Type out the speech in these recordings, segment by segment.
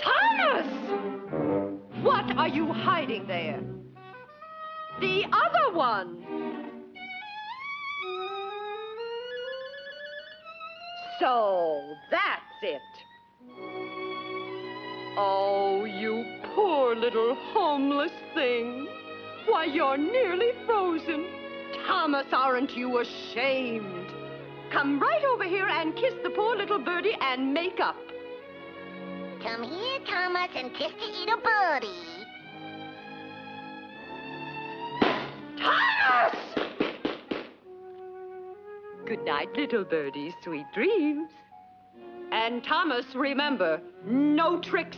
Thomas! What are you hiding there? The other one! So, that's it. Oh, you poor little homeless thing. Why, you're nearly frozen. Thomas, aren't you ashamed? Come right over here and kiss the poor little birdie and make up. Come here, Thomas, and kiss the little birdie. Thomas! Good night, little birdie. Sweet dreams. And Thomas, remember, no tricks.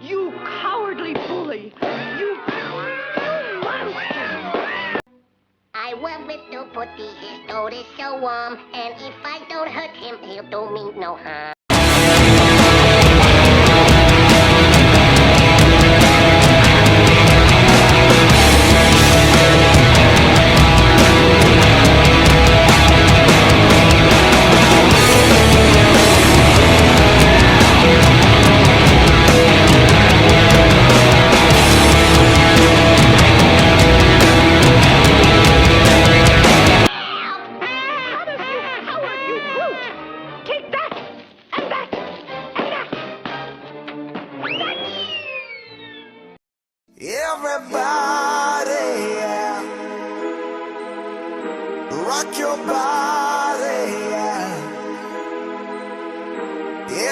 You cowardly bully! You monster! I went with the putty, his throat is so warm, and if I don't hurt him, he'll do me no harm. Everybody, yeah. Rock your body, yeah.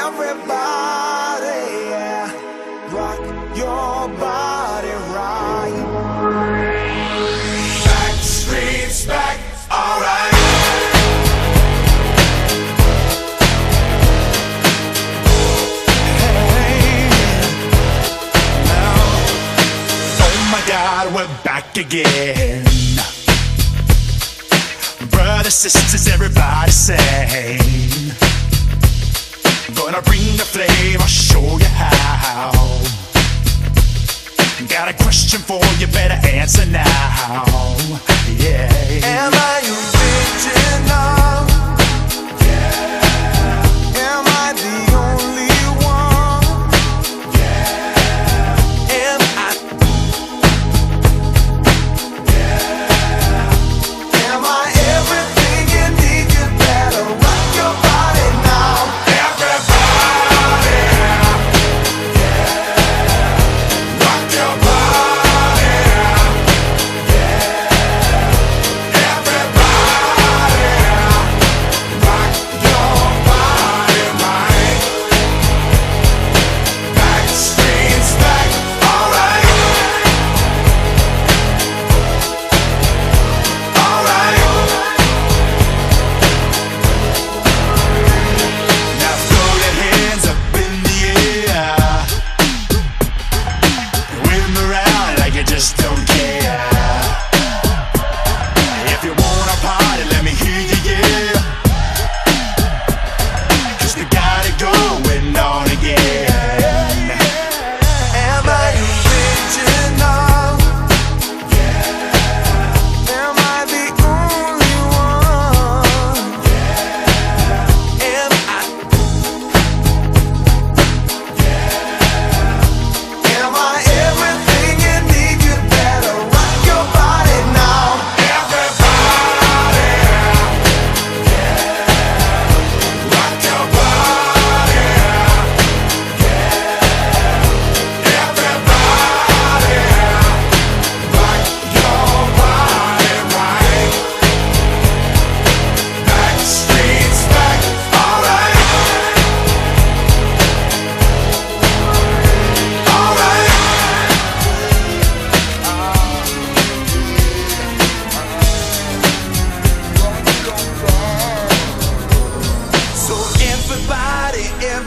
Everybody, yeah. Rock your body right. Back streets back, alright. God, we're back again. Brothers, sisters, everybody sing. Gonna bring the flame, I'll show you how. Got a question for you, better answer now. Yeah. Am I original? Yeah. Am I the only one? Yeah. Am I? Am I everything you need? You better rock your body now. Everybody, yeah. Rock your body, yeah. Everybody,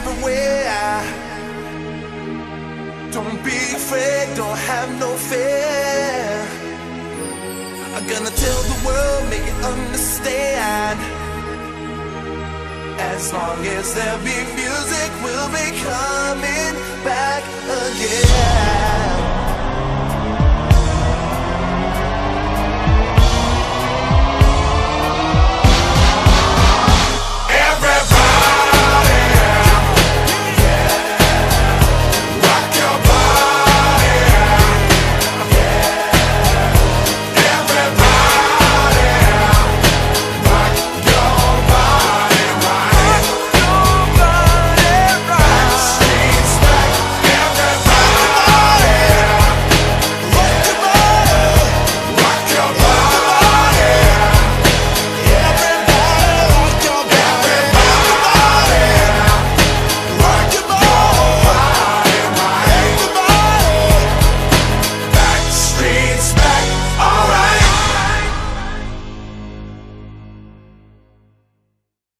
everywhere. Don't be afraid, don't have no fear. I'm gonna tell the world, make it understand. As long as there be music, we'll be coming.